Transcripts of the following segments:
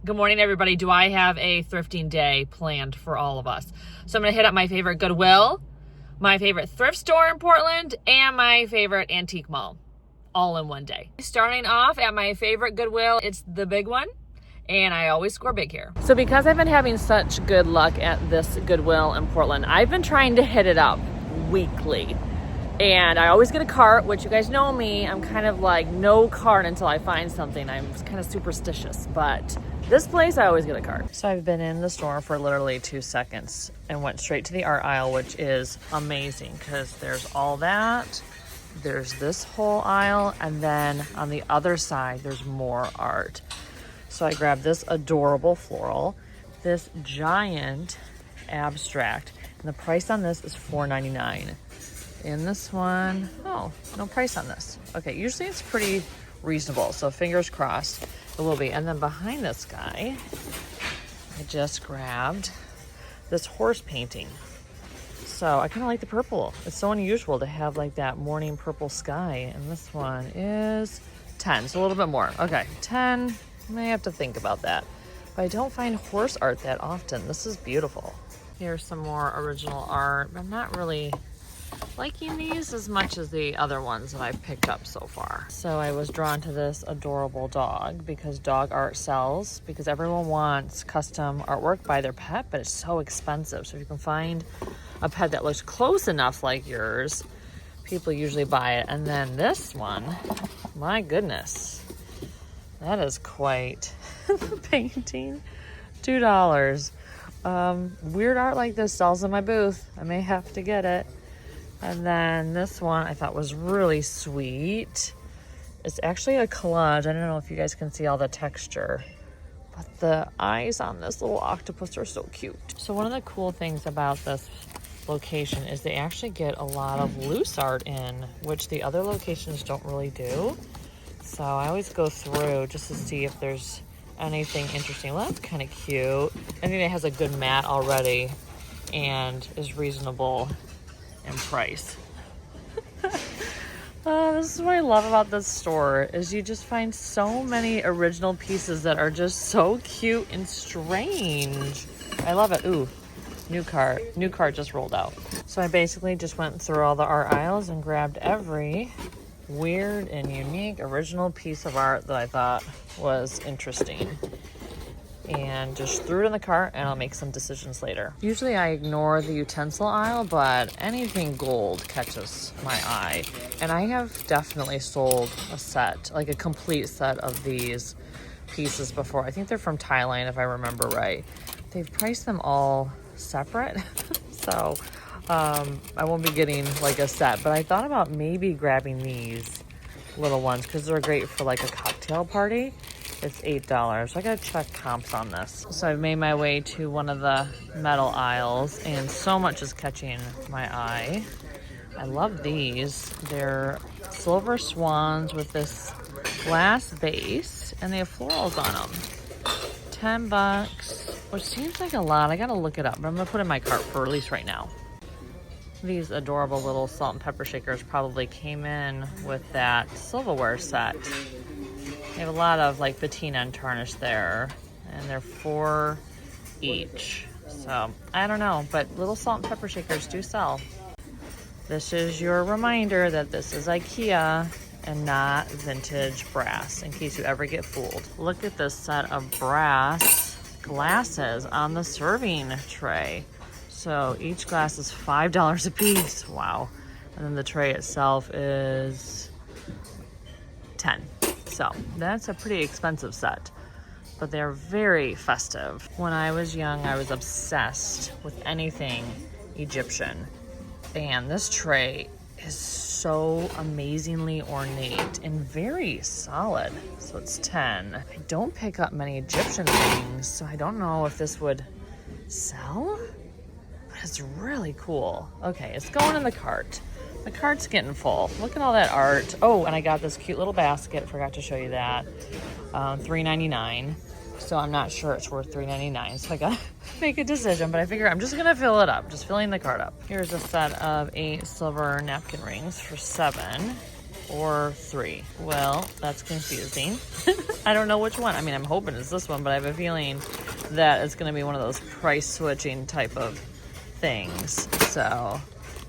Good morning, everybody. Do I have a thrifting day planned for all of us? So I'm going to hit up my favorite Goodwill, my favorite thrift store in Portland, and my favorite antique mall all in one day. Starting off at my favorite Goodwill, it's the big one, and I always score big here. So because I've been having such good luck at this Goodwill in Portland, I've been trying to hit it up weekly. And I always get a cart, which you guys know me, I'm kind of like no cart until I find something. I'm kind of superstitious, but this place I always get a cart. So I've been in the store for literally 2 seconds and went straight to the art aisle, which is amazing because there's all that. There's this whole aisle, and then on the other side, there's more art. So I grabbed this adorable floral, this giant abstract, and the price on this is $4.99. In this one, oh, no price on this. Okay, usually it's pretty reasonable, so fingers crossed it will be. And then behind this guy, I just grabbed this horse painting. So I kind of like the purple. It's so unusual to have like that morning purple sky. And this one is 10, so a little bit more. Okay, 10, may have to think about that. But I don't find horse art that often. This is beautiful. Here's some more original art. I'm not really liking these as much as the other ones that I've picked up so far. So I was drawn to this adorable dog because dog art sells, because everyone wants custom artwork by their pet, but it's so expensive. So if you can find a pet that looks close enough like yours, people usually buy it. And then this one, my goodness, that is quite the painting. $2. Weird art like this sells in my booth. I may have to get it. And then this one I thought was really sweet. It's actually a collage. I don't know if you guys can see all the texture, but the eyes on this little octopus are so cute. So one of the cool things about this location is they actually get a lot of loose art in, which the other locations don't really do. So I always go through just to see if there's anything interesting. Well, that's kind of cute. I think it has a good mat already and is reasonable in price. This is what I love about this store, is you just find so many original pieces that are just so cute and strange. I love it. Ooh, new cart just rolled out. So I basically just went through all the art aisles and grabbed every weird and unique original piece of art that I thought was interesting, and just threw it in the cart, and I'll make some decisions later. Usually I ignore the utensil aisle, but anything gold catches my eye. And I have definitely sold a set, like a complete set of these pieces before. I think they're from Thailand, if I remember right. They've priced them all separate, so I won't be getting like a set, but I thought about maybe grabbing these little ones because they're great for like a cocktail party. It's $8. So I gotta check comps on this. So I've made my way to one of the metal aisles, and so much is catching my eye. I love these. They're silver swans with this glass base, and they have florals on them. $10, which seems like a lot. I gotta look it up, but I'm gonna put it in my cart for release right now. These adorable little salt and pepper shakers probably came in with that silverware set. They have a lot of like patina and tarnish there, and they're $4 each. So I don't know, but little salt and pepper shakers do sell. This is your reminder that this is IKEA and not vintage brass, in case you ever get fooled. Look at this set of brass glasses on the serving tray. So each glass is $5 a piece. Wow. And then the tray itself is $10. So that's a pretty expensive set, but they're very festive. When I was young, I was obsessed with anything Egyptian. And this tray is so amazingly ornate and very solid. So it's 10. I don't pick up many Egyptian things, so I don't know if this would sell, but it's really cool. Okay, it's going in the cart. The cart's getting full. Look at all that art. Oh, and I got this cute little basket. Forgot to show you that. $3.99. So I'm not sure it's worth $3.99. So I gotta make a decision, but I figure I'm just gonna fill it up. Just filling the cart up. Here's a set of 8 silver napkin rings for $7. or 3. Well, that's confusing. I don't know which one. I mean, I'm hoping it's this one, but I have a feeling that it's going to be one of those price switching type of things. So,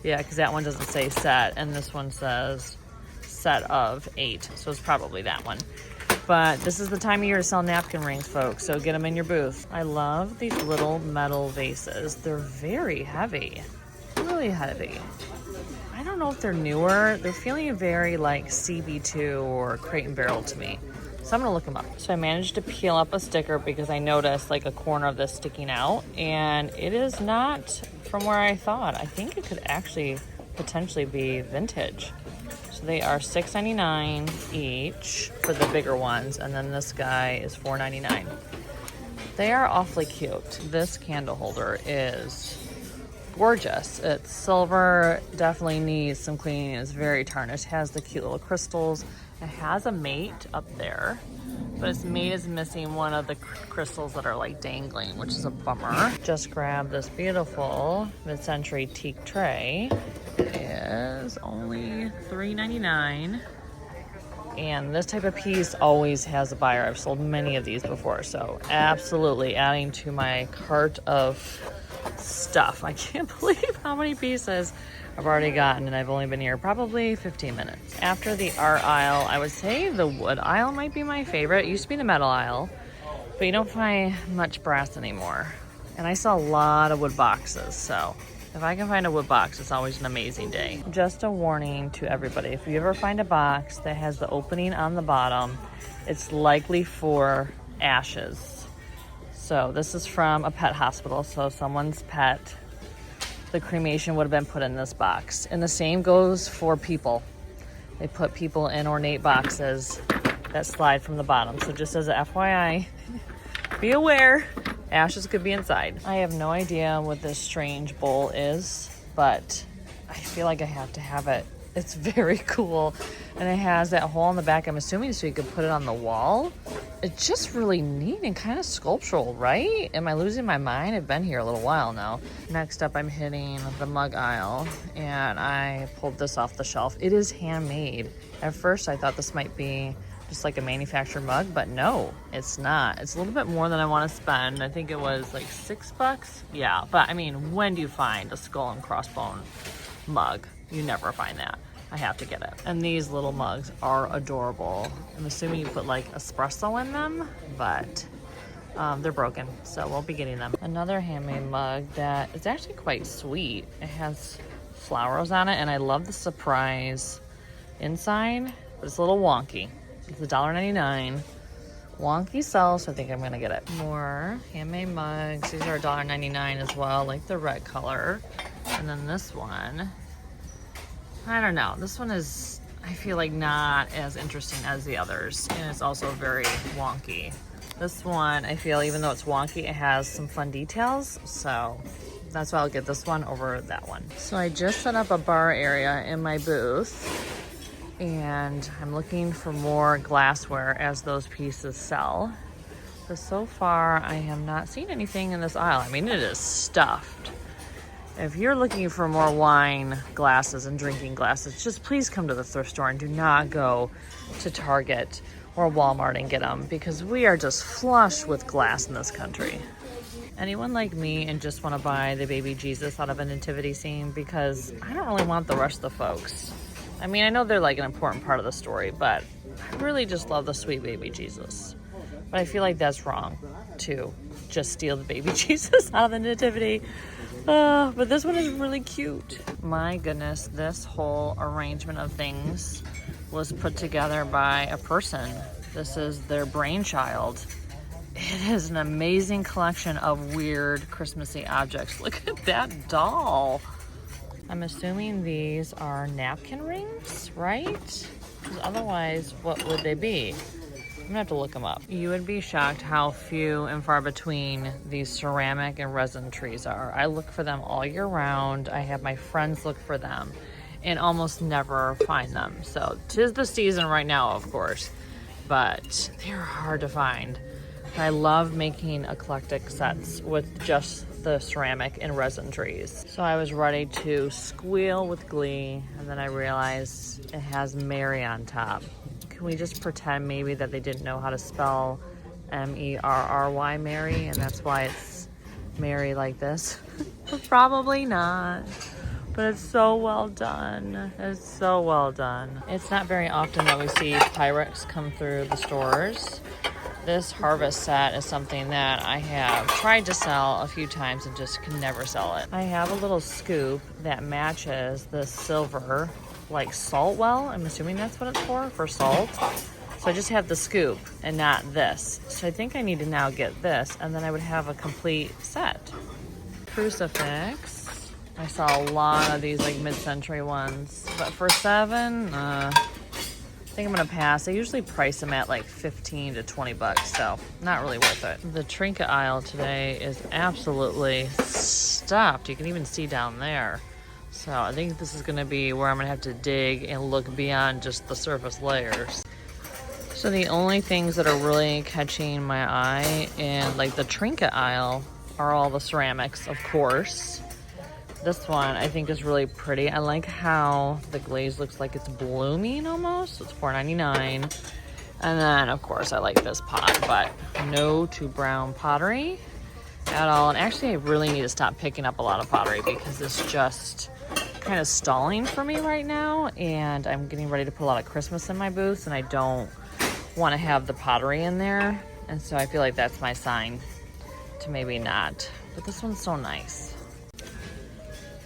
yeah, because that one doesn't say set, and this one says set of 8. So it's probably that one. But this is the time of year to sell napkin rings, folks, so get them in your booth. I love these little metal vases. They're very heavy, really heavy. I don't know if they're newer. They're feeling very like CB2 or Crate and Barrel to me. So I'm gonna look them up. So I managed to peel up a sticker because I noticed like a corner of this sticking out, and it is not from where I thought. I think it could actually potentially be vintage. So they are $6.99 each for the bigger ones, and then this guy is $4.99. They are awfully cute. This candle holder is gorgeous. It's silver, definitely needs some cleaning. It's very tarnished. It has the cute little crystals. It has a mate up there, but its mate is missing one of the crystals that are like dangling, which is a bummer. Just grabbed this beautiful mid-century teak tray. It is only $3.99. And this type of piece always has a buyer. I've sold many of these before, so absolutely adding to my cart of stuff. I can't believe how many pieces I've already gotten, and I've only been here probably 15 minutes. After the art aisle, I would say the wood aisle might be my favorite. It used to be the metal aisle, but you don't find much brass anymore. And I saw a lot of wood boxes, so if I can find a wood box, it's always an amazing day. Just a warning to everybody, if you ever find a box that has the opening on the bottom, it's likely for ashes. So this is from a pet hospital, so someone's pet, the cremation would have been put in this box. And the same goes for people. They put people in ornate boxes that slide from the bottom. So just as a FYI, be aware, ashes could be inside. I have no idea what this strange bowl is, but I feel like I have to have it. It's very cool. And it has that hole in the back, I'm assuming, so you could put it on the wall. It's just really neat and kind of sculptural, right? Am I losing my mind? I've been here a little while now. Next up, I'm hitting the mug aisle, and I pulled this off the shelf. It is handmade. At first, I thought this might be just like a manufactured mug, but no, it's not. It's a little bit more than I want to spend. I think it was like $6. Yeah, but I mean, when do you find a skull and crossbone mug? You never find that. I have to get it. And these little mugs are adorable. I'm assuming you put like espresso in them, but they're broken, so we'll be getting them. Another handmade mug that is actually quite sweet. It has flowers on it, and I love the surprise inside, but it's a little wonky. It's $1.99. Wonky sells, so I think I'm gonna get it. More handmade mugs. These are $1.99 as well, like the red color. And then this one, I don't know. This one is, I feel like, not as interesting as the others. And it's also very wonky. This one, I feel, even though it's wonky, it has some fun details. So that's why I'll get this one over that one. So I just set up a bar area in my booth, and I'm looking for more glassware as those pieces sell. But so far, I have not seen anything in this aisle. I mean, it is stuffed. If you're looking for more wine glasses and drinking glasses, just please come to the thrift store and do not go to Target or Walmart and get them, because we are just flush with glass in this country. Anyone like me and just want to buy the baby Jesus out of a nativity scene, because I don't really want the rest of the folks. I mean, I know they're like an important part of the story, but I really just love the sweet baby Jesus. But I feel like that's wrong to just steal the baby Jesus out of the nativity. But this one is really cute. My goodness, this whole arrangement of things was put together by a person. This is their brainchild. It is an amazing collection of weird Christmassy objects. Look at that doll. I'm assuming these are napkin rings, right? 'Cause otherwise, what would they be? I'm gonna have to look them up. You would be shocked how few and far between these ceramic and resin trees are. I look for them all year round. I have my friends look for them and almost never find them. So 'tis the season right now, of course, but they're hard to find. I love making eclectic sets with just the ceramic and resin trees. So I was ready to squeal with glee, and then I realized it has Mary on top. Can we just pretend maybe that they didn't know how to spell M-E-R-R-Y, Mary, and that's why it's Mary like this? Probably not. But it's so well done. It's so well done. It's not very often that we see Pyrex come through the stores. This harvest set is something that I have tried to sell a few times and just can never sell it. I have a little scoop that matches the silver, like salt well. I'm assuming that's what it's for salt. So I just have the scoop and not this. So I think I need to now get this, and then I would have a complete set. Crucifix. I saw a lot of these like mid-century ones, but for $7, I think I'm gonna pass. They usually price them at like 15 to 20 bucks, so not really worth it. The trinket aisle today is absolutely stuffed. You can even see down there. So I think this is gonna be where I'm gonna have to dig and look beyond just the surface layers. So the only things that are really catching my eye in like the trinket aisle are all the ceramics, of course. This one I think is really pretty. I like how the glaze looks like it's blooming almost. It's $4.99. And then of course I like this pot, but no to brown pottery at all. And actually I really need to stop picking up a lot of pottery because it's just kind of stalling for me right now. And I'm getting ready to put a lot of Christmas in my booths, and I don't want to have the pottery in there. And so I feel like that's my sign to maybe not. But this one's so nice.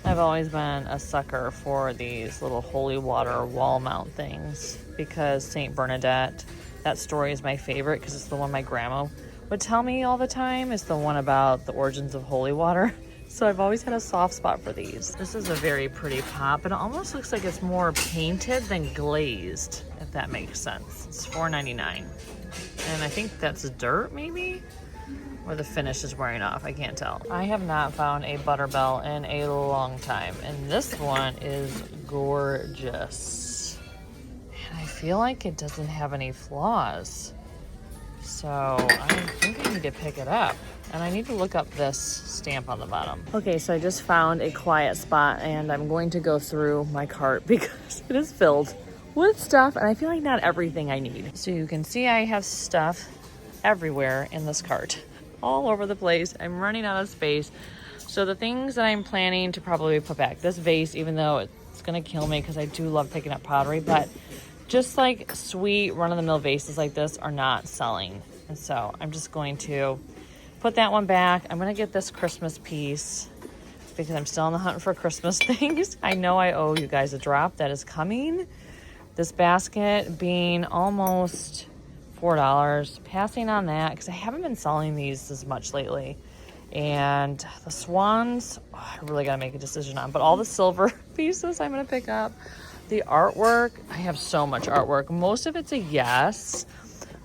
I've always been a sucker for these little holy water wall mount things because St. Bernadette, that story is my favorite because it's the one my grandma would tell me all the time. It's the one about the origins of holy water. So I've always had a soft spot for these. This is a very pretty pot, but it almost looks like it's more painted than glazed, if that makes sense. It's $4.99. And I think that's dirt maybe? Or the finish is wearing off, I can't tell. I have not found a butter bell in a long time, and this one is gorgeous. And I feel like it doesn't have any flaws. So I think I need to pick it up, and I need to look up this stamp on the bottom. Okay, so I just found a quiet spot, and I'm going to go through my cart because it is filled with stuff, and I feel like not everything I need. So you can see I have stuff everywhere in this cart. All over the place. I'm running out of space. So the things that I'm planning to probably put back, this vase, even though it's gonna kill me because I do love picking up pottery, but just like sweet run-of-the-mill vases like this are not selling. And so I'm just going to put that one back. I'm gonna get this Christmas piece because I'm still on the hunt for Christmas things. I know I owe you guys a drop that is coming. This basket being almost $4, passing on that because I haven't been selling these as much lately. And the swans, I really gotta make a decision on, but all the silver pieces I'm gonna pick up. The artwork, I have so much artwork. Most of it's a yes.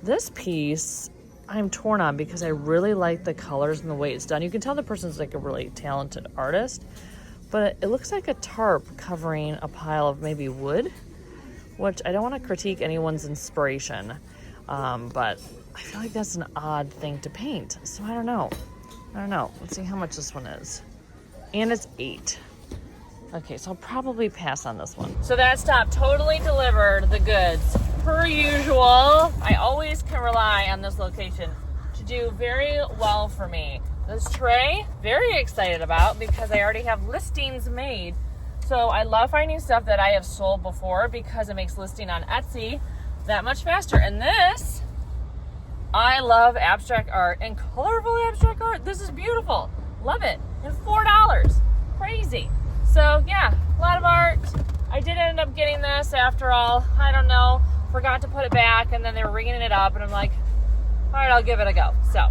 This piece I'm torn on because I really like the colors and the way it's done. You can tell the person's like a really talented artist, but it looks like a tarp covering a pile of maybe wood, which I don't want to critique anyone's inspiration. But I feel like that's an odd thing to paint. So I don't know. Let's see how much this one is. And it's $8. Okay, so I'll probably pass on this one. So that stop totally delivered the goods. Per usual, I always can rely on this location to do very well for me. This tray, very excited about because I already have listings made. So I love finding stuff that I have sold before because it makes listing on Etsy that much faster. And this, I love abstract art and colorful abstract art. This is beautiful. Love it. And $4. Crazy. So yeah, a lot of art. I did end up getting this after all. I don't know. Forgot to put it back, and then they were ringing it up, and I'm like, all right, I'll give it a go. So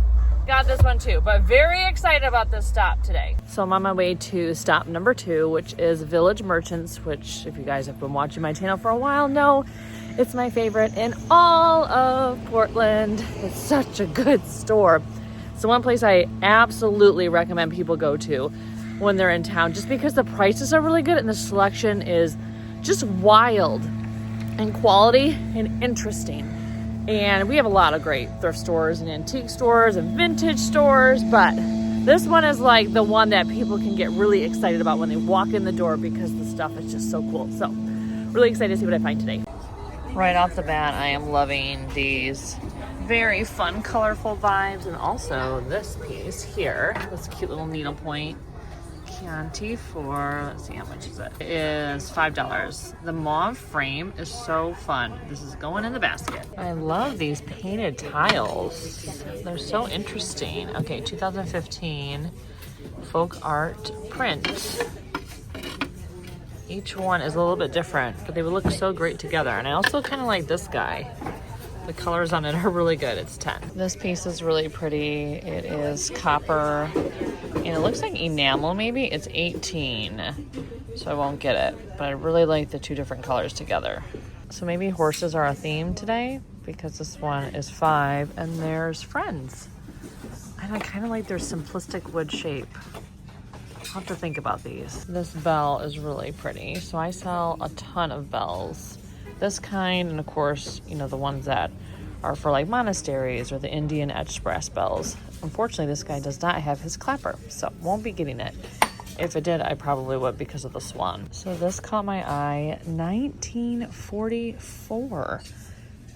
got this one too, but very excited about this stop today. So I'm on my way to stop number 2, which is Village Merchants, which if you guys have been watching my channel for a while know it's my favorite in all of Portland. It's such a good store. It's one place I absolutely recommend people go to when they're in town, just because the prices are really good and the selection is just wild and quality and interesting. And we have a lot of great thrift stores and antique stores and vintage stores, but This one is like the one that people can get really excited about when they walk in the door because the stuff is just so cool. So really excited to see what I find today. Right off the bat, I am loving these very fun, colorful vibes. And also this piece here, this cute little needlepoint Chianti for, let's see, how much is it? It is $5. The mauve frame is so fun. This is going in the basket. I love these painted tiles. They're so interesting. Okay, 2015 folk art print. Each one is a little bit different, but they would look so great together. And I also kind of like this guy. The colors on it are really good. It's 10. This piece is really pretty. It is copper, and it looks like enamel maybe. It's 18, so I won't get it. But I really like the two different colors together. So maybe horses are a theme today, because this one is 5, and there's friends. And I kind of like their simplistic wood shape. I'll have to think about these. This bell is really pretty. So I sell a ton of bells. This kind, and of course, you know, the ones that are for like monasteries or the Indian etched brass bells. Unfortunately, this guy does not have his clapper, so won't be getting it. If it did, I probably would because of the swan. So this caught my eye, 1944.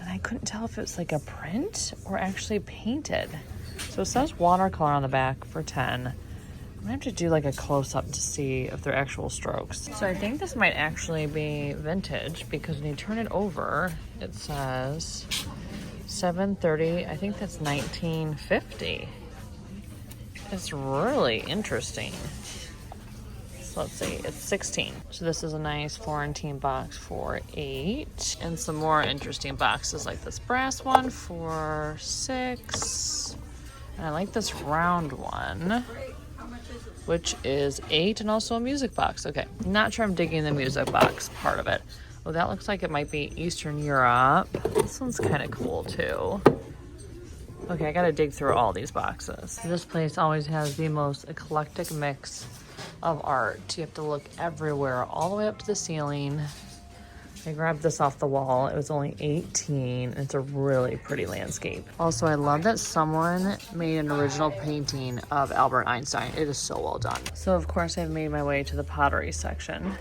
And I couldn't tell if it was like a print or actually painted. So it says watercolor on the back for 10. I'm gonna have to do like a close-up to see if they're actual strokes. So I think this might actually be vintage, because when you turn it over, it says 730. I think that's 1950. It's really interesting. So let's see, it's 16. So this is a nice Florentine box for 8. And some more interesting boxes like this brass one for 6. And I like this round one, which is 8, and also a music box. Okay, not sure I'm digging the music box part of it. Oh, that looks like it might be Eastern Europe. This one's kind of cool too. Okay, I gotta dig through all these boxes. This place always has the most eclectic mix of art. You have to look everywhere, all the way up to the ceiling. I grabbed this off the wall. It was only 18. It's a really pretty landscape. Also, I love that someone made an original painting of Albert Einstein. It is so well done. So of course I've made my way to the pottery section.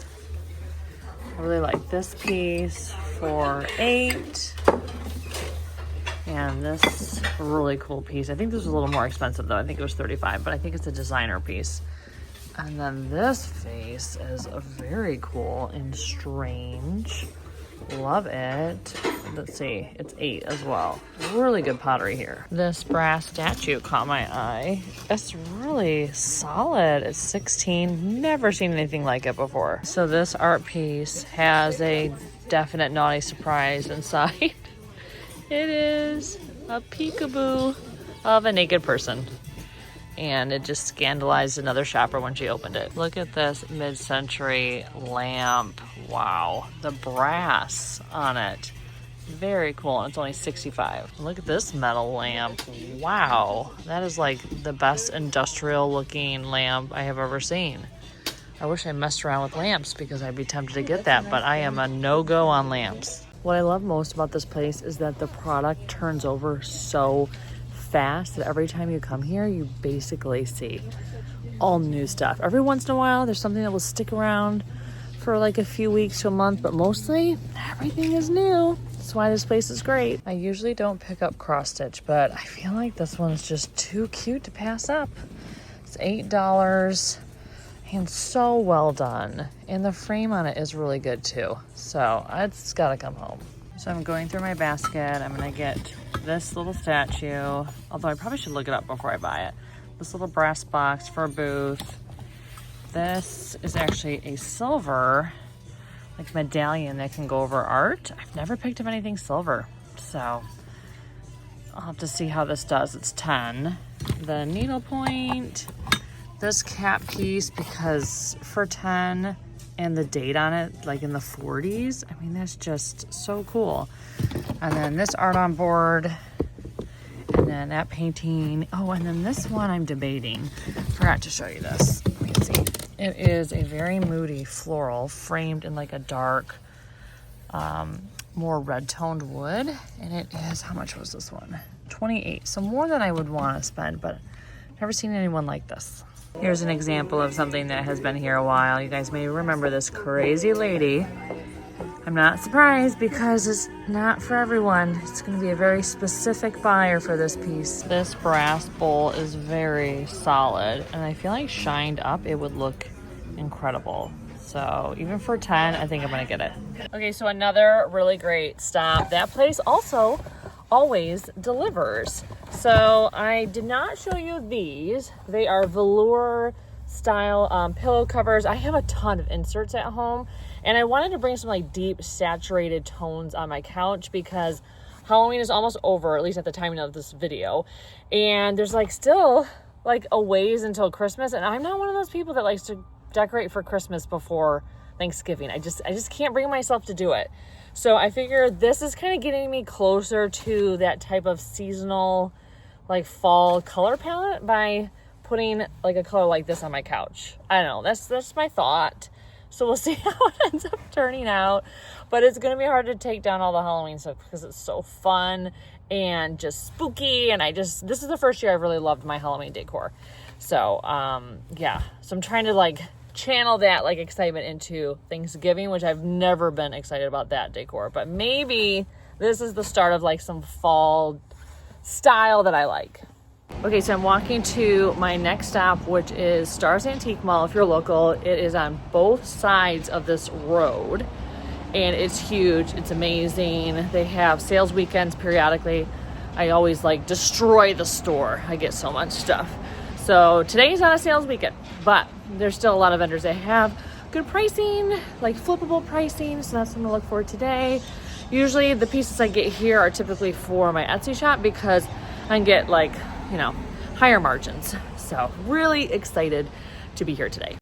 I really like this piece for 8. And this really cool piece. I think this was a little more expensive though. I think it was 35, but I think it's a designer piece. And then this face is a very cool and strange. Love it. Let's see, it's 8 as well. Really good pottery here. This brass statue caught my eye. It's really solid. It's 16. Never seen anything like it before. So this art piece has a definite naughty surprise inside. It is a peekaboo of a naked person. And it just scandalized another shopper when she opened it. Look at this mid-century lamp. Wow. The brass on it. Very cool. And it's only 65. Look at this metal lamp. Wow. That is like the best industrial looking lamp I have ever seen. I wish I messed around with lamps because I'd be tempted to get that, but I am a no-go on lamps. What I love most about this place is that the product turns over so fast that every time you come here, you basically see all new stuff. Every once in a while, there's something that will stick around for like a few weeks to a month, but mostly everything is new. That's why this place is great. I usually don't pick up cross stitch, but I feel like this one's just too cute to pass up. It's $8 and so well done. And the frame on it is really good too. So it's gotta come home. So I'm going through my basket. I'm gonna get this little statue, although I probably should look it up before I buy it. This little brass box for a booth. This is actually a silver, like medallion that can go over art. I've never picked up anything silver, so I'll have to see how this does. It's 10. The needlepoint, this cap piece, because for 10, and the date on it, like in the 40s. I mean, that's just so cool. And then this art on board, and then that painting. Oh, and then this one I'm debating. Forgot to show you this. Let me see. It is a very moody floral framed in like a dark, more red toned wood. And it is, how much was this one? 28. So more than I would want to spend, but Never seen anyone like this. Here's an example of something that has been here a while. You guys may remember this crazy lady. I'm not surprised because it's not for everyone. It's gonna be a very specific buyer for this piece. This brass bowl is very solid, and I feel like shined up, it would look incredible. So even for 10, I think I'm gonna get it. Okay, so another really great stop. That place also always delivers. So I did not show you these. They are velour style pillow covers. I have a ton of inserts at home, and I wanted to bring some like deep saturated tones on my couch because Halloween is almost over, at least at the timing of this video. And there's like still like a ways until Christmas, and I'm not one of those people that likes to decorate for Christmas before Thanksgiving. I just can't bring myself to do it. So I figured this is kind of getting me closer to that type of seasonal like fall color palette by putting like a color like this on my couch. I don't know, that's my thought. So we'll see how it ends up turning out. But it's gonna be hard to take down all the Halloween stuff because it's so fun and just spooky. And this is the first year I've really loved my Halloween decor. So yeah, so I'm trying to like channel that like excitement into Thanksgiving, which I've never been excited about that decor, but maybe this is the start of like some fall style that I like. Okay, so I'm walking to my next stop, which is Stars Antique Mall. If you're local, it is on both sides of this road, and it's huge. It's amazing. They have sales weekends periodically. I always like destroy the store. I get so much stuff. So today's not a sales weekend, but there's still a lot of vendors that have good pricing, like flippable pricing. So that's something to look for today. Usually the pieces I get here are typically for my Etsy shop because I can get like, you know, higher margins. So really excited to be here today.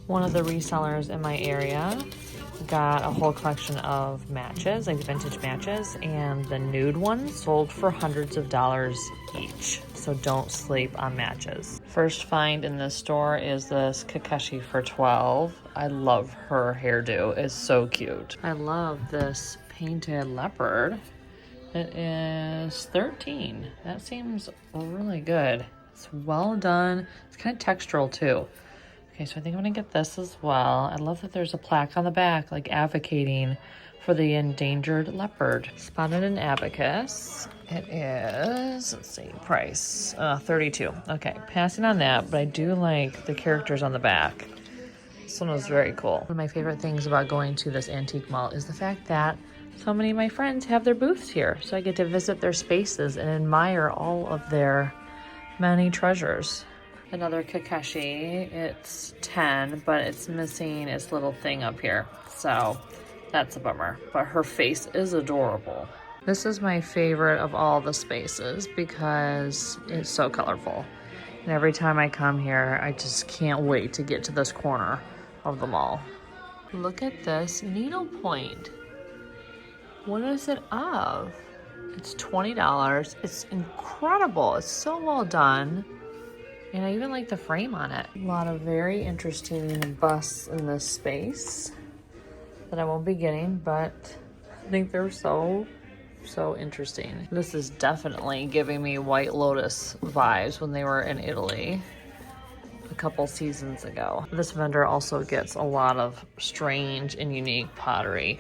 One of the resellers in my area got a whole collection of matches, like vintage matches, and the nude ones sold for hundreds of dollars each. So don't sleep on matches. First find in this store is this Kakashi for $12. I love her hairdo. It's so cute. I love this painted leopard. It is $13. That seems really good. It's well done. It's kind of textural too. Okay, so I think I'm gonna get this as well. I love that there's a plaque on the back, like advocating for the endangered leopard. Spotted in Abacus. It is, let's see, price, $32. Okay, passing on that, but I do like the characters on the back. This one was very cool. One of my favorite things about going to this antique mall is the fact that so many of my friends have their booths here. So I get to visit their spaces and admire all of their many treasures. Another Kakashi, it's 10, but it's missing its little thing up here. So that's a bummer, but her face is adorable. This is my favorite of all the spaces because it's so colorful. And every time I come here, I just can't wait to get to this corner of the mall. Look at this needlepoint. What is it of? It's $20. It's incredible. It's so well done. And I even like the frame on it. A lot of very interesting busts in this space that I won't be getting, but I think they're so interesting. This is definitely giving me White Lotus vibes when they were in Italy a couple seasons ago. This vendor also gets a lot of strange and unique pottery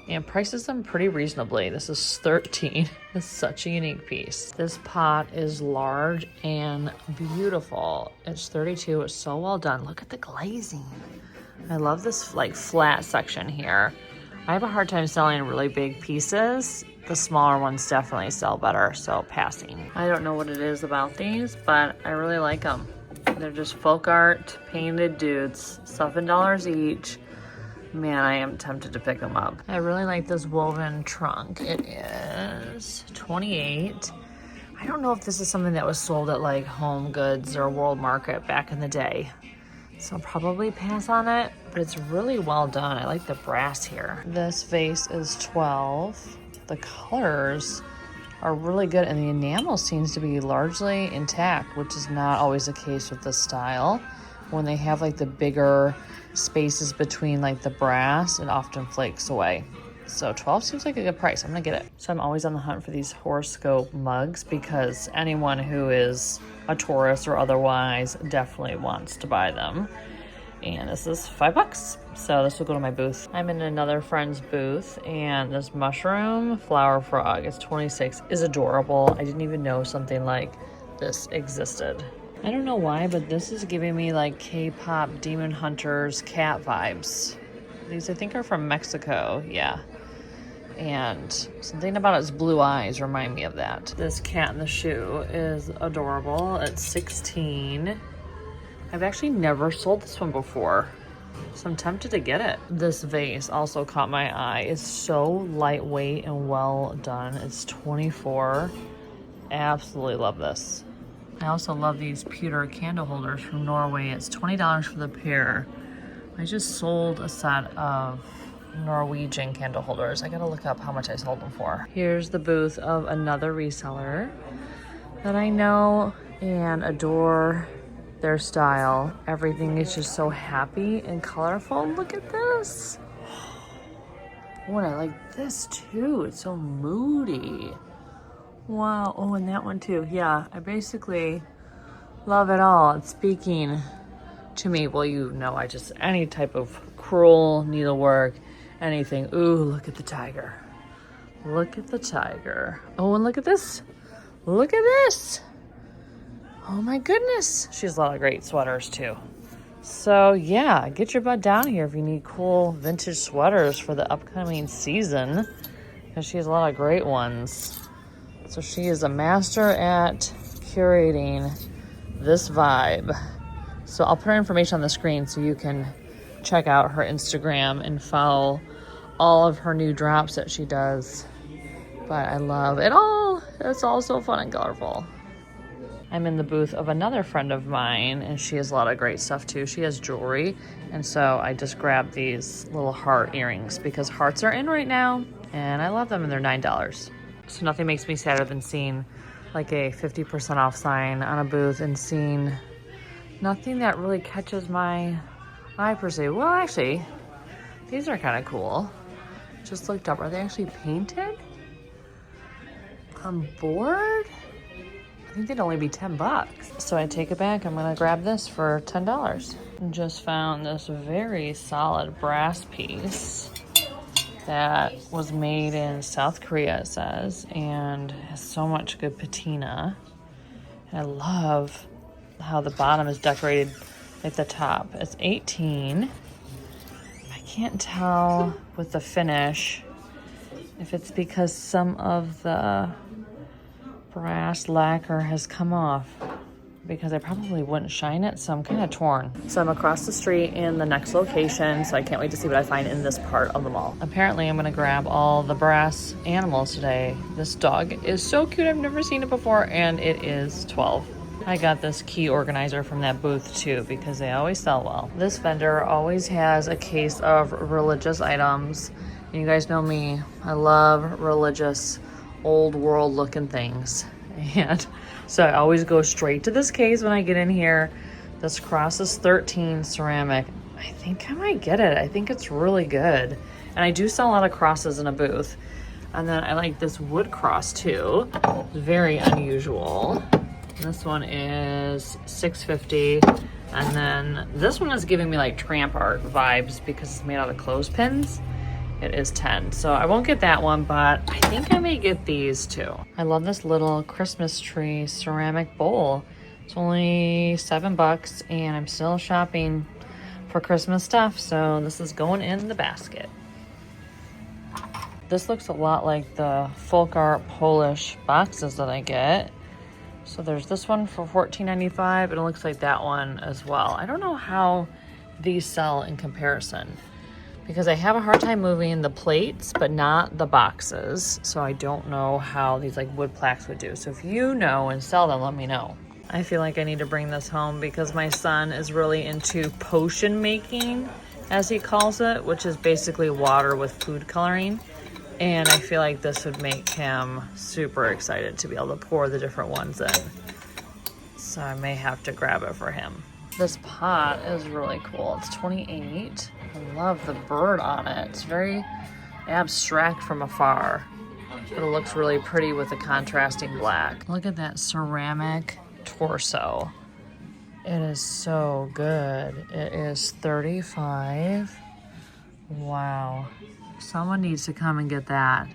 and prices them pretty reasonably. This is $13. It's such a unique piece. This pot is large and beautiful. It's $32. It's so well done. Look at the glazing. I love this like flat section here. I have a hard time selling really big pieces. The smaller ones definitely sell better, so passing. I don't know what it is about these, but I really like them. They're just folk art, painted dudes, $7 each. Man, I am tempted to pick them up. I really like this woven trunk. It is $28. I don't know if this is something that was sold at like Home Goods or World Market back in the day. So I'll probably pass on it, but it's really well done. I like the brass here. This vase is $12. The colors are really good, and the enamel seems to be largely intact, which is not always the case with this style. When they have like the bigger spaces between like the brass, it often flakes away. So 12 seems like a good price. I'm gonna get it. So I'm always on the hunt for these horoscope mugs because anyone who is a tourist or otherwise definitely wants to buy them. And this is $5. So this will go to my booth. I'm in another friend's booth and this mushroom flower frog, it's 26, is adorable. I didn't even know something like this existed. I don't know why, but this is giving me like K-pop Demon Hunters cat vibes. These I think are from Mexico, yeah. And something about its blue eyes remind me of that. This cat in the shoe is adorable. It's 16. I've actually never sold this one before, so I'm tempted to get it. This vase also caught my eye. It's so lightweight and well done. It's 24. Absolutely love this. I also love these pewter candle holders from Norway. It's $20 for the pair. I just sold a set of Norwegian candle holders. I gotta look up how much I sold them for. Here's the booth of another reseller that I know and adore their style. Everything is just so happy and colorful. Look at this. Oh, and I like this too. It's so moody. Wow. Oh, and that one too. Yeah, I basically love it all. It's speaking to me. Well, you know, I just, any type of crewel needlework, anything. Ooh, look at the tiger. Look at the tiger. Oh, and look at this. Look at this. Oh my goodness. She has a lot of great sweaters too. So yeah, get your butt down here if you need cool vintage sweaters for the upcoming season, because she has a lot of great ones. So she is a master at curating this vibe. So I'll put her information on the screen so you can check out her Instagram and follow all of her new drops that she does. But I love it all. It's all so fun and colorful. I'm in the booth of another friend of mine, and she has a lot of great stuff too. She has jewelry, and so I just grabbed these little heart earrings because hearts are in right now, and I love them, and they're $9. So nothing makes me sadder than seeing like a 50% off sign on a booth and seeing nothing that really catches my eye per se. Well, actually, these are kind of cool. Just looked up. Are they actually painted on board? I think they'd only be $10. So I take it back. I'm gonna grab this for $10. And just found this very solid brass piece that was made in South Korea, it says, and has so much good patina. And I love how the bottom is decorated like the top. It's 18. I can't tell with the finish if it's because some of the brass lacquer has come off, because I probably wouldn't shine it, so I'm kind of torn. So I'm across the street in the next location, so I can't wait to see what I find in this part of the mall. Apparently I'm gonna grab all the brass animals today. This dog is so cute, I've never seen it before, and it is 12. I got this key organizer from that booth too, because they always sell well. This vendor always has a case of religious items. And you guys know me, I love religious, old world looking things. And so I always go straight to this case when I get in here. This cross is 13 ceramic. I think I might get it. I think it's really good. And I do sell a lot of crosses in a booth. And then I like this wood cross too. It's very unusual. This one is $6.50. And then this one is giving me like tramp art vibes because it's made out of clothespins. It is 10. So I won't get that one, but I think I may get these too. I love this little Christmas tree ceramic bowl. It's only $7 and I'm still shopping for Christmas stuff. So this is going in the basket. This looks a lot like the folk art Polish boxes that I get. So there's this one for $14.95 and it looks like that one as well. I don't know how these sell in comparison, because I have a hard time moving the plates, but not the boxes. So I don't know how these like wood plaques would do. So if you know and sell them, let me know. I feel like I need to bring this home because my son is really into potion making, as he calls it, which is basically water with food coloring. And I feel like this would make him super excited to be able to pour the different ones in. So I may have to grab it for him. This pot is really cool. It's $28. I love the bird on it. It's very abstract from afar, but it looks really pretty with the contrasting black. Look at that ceramic torso. It is so good. It is $35. Wow. Someone needs to come and get that.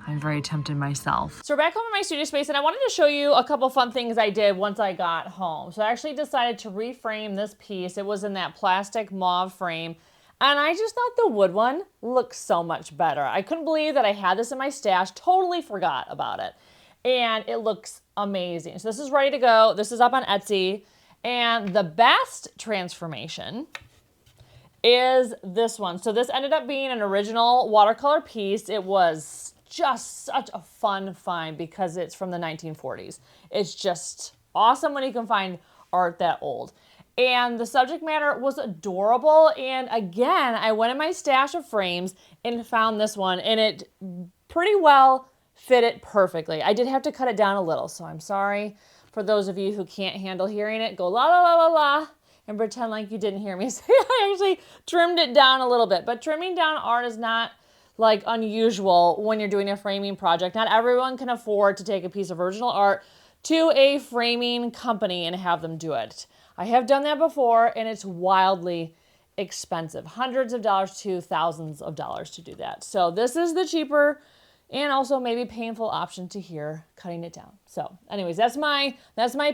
I'm very tempted myself. So we're back home in my studio space, and I wanted to show you a couple fun things I did once I got home. So I actually decided to reframe this piece. It was in that plastic mauve frame, and I just thought the wood one looked so much better. I couldn't believe that I had this in my stash, totally forgot about it. And it looks amazing. So this is ready to go. This is up on Etsy. And the best transformation is this one. So this ended up being an original watercolor piece. It was just such a fun find because it's from the 1940s. It's just awesome when you can find art that old. And the subject matter was adorable. And again, I went in my stash of frames and found this one, and it pretty well fit it perfectly. I did have to cut it down a little, so I'm sorry for those of you who can't handle hearing it. Go la la la la la and pretend like you didn't hear me say I actually trimmed it down a little bit. But trimming down art is not like unusual when you're doing a framing project. Not everyone can afford to take a piece of original art to a framing company and have them do it. I have done that before, and it's wildly expensive. Hundreds of dollars to thousands of dollars to do that. So this is the cheaper and also maybe painful option to hear, cutting it down. So anyways, that's my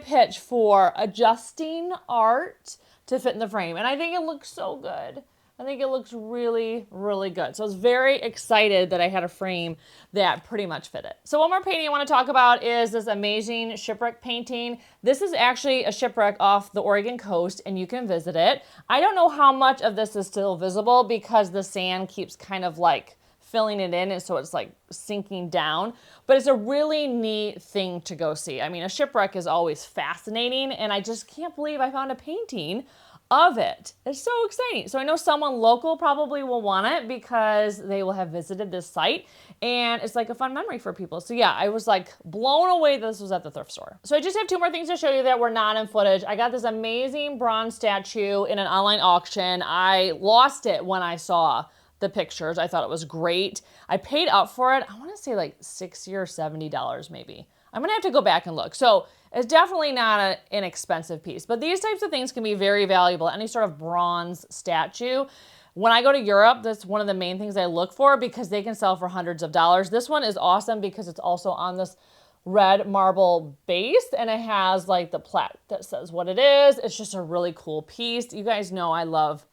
pitch for adjusting art to fit in the frame. And I think it looks so good. I think it looks really, really good. So I was very excited that I had a frame that pretty much fit it. So one more painting I want to talk about is this amazing shipwreck painting. This is actually a shipwreck off the Oregon coast, and you can visit it. I don't know how much of this is still visible because the sand keeps kind of like filling it in, and so it's like sinking down. But it's a really neat thing to go see. I mean, a shipwreck is always fascinating, and I just can't believe I found a painting of it. It's so exciting. So I know someone local probably will want it because they will have visited this site, and it's like a fun memory for people. So yeah, I was like blown away that this was at the thrift store. So I just have two more things to show you that were not in footage. I got this amazing bronze statue in an online auction. I lost it when I saw the pictures. I thought it was great. I paid up for it. I want to say like $60 or $70 maybe. I'm gonna have to go back and look. So it's definitely not an inexpensive piece, but these types of things can be very valuable. Any sort of bronze statue. When I go to Europe, that's one of the main things I look for because they can sell for hundreds of dollars. This one is awesome because it's also on this red marble base, and it has like the plaque that says what it is. It's just a really cool piece. You guys know I love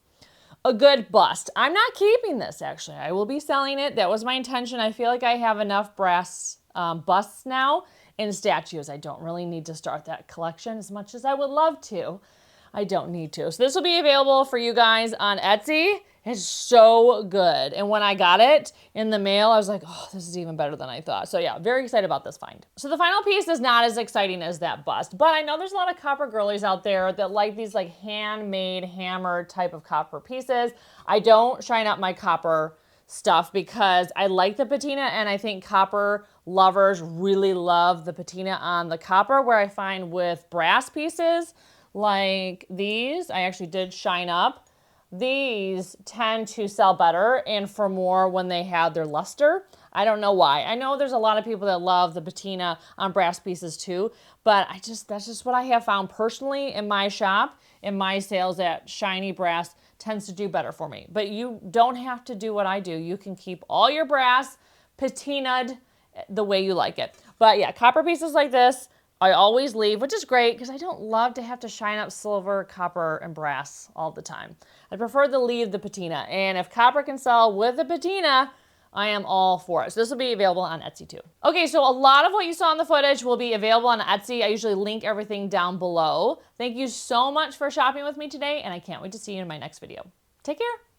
a good bust. I'm not keeping this, actually. I will be selling it. That was my intention. I feel like I have enough brass busts now and statues. I don't really need to start that collection as much as I would love to. I don't need to. So this will be available for you guys on Etsy. It's so good. And when I got it in the mail, I was like, oh, this is even better than I thought. So yeah, very excited about this find. So the final piece is not as exciting as that bust, but I know there's a lot of copper girlies out there that like these like handmade hammer type of copper pieces. I don't shine up my copper stuff because I like the patina, and I think copper lovers really love the patina on the copper, where I find with brass pieces like these, I actually did shine up. These tend to sell better and for more when they have their luster. I don't know why. I know there's a lot of people that love the patina on brass pieces too, but that's just what I have found personally in my shop, in my sales, that shiny brass tends to do better for me. But you don't have to do what I do. You can keep all your brass patinaed the way you like it. But yeah, copper pieces like this, I always leave, which is great because I don't love to have to shine up silver, copper, and brass all the time. I prefer to leave the patina. And if copper can sell with the patina, I am all for it. So this will be available on Etsy too. Okay, so a lot of what you saw in the footage will be available on Etsy. I usually link everything down below. Thank you so much for shopping with me today, and I can't wait to see you in my next video. Take care.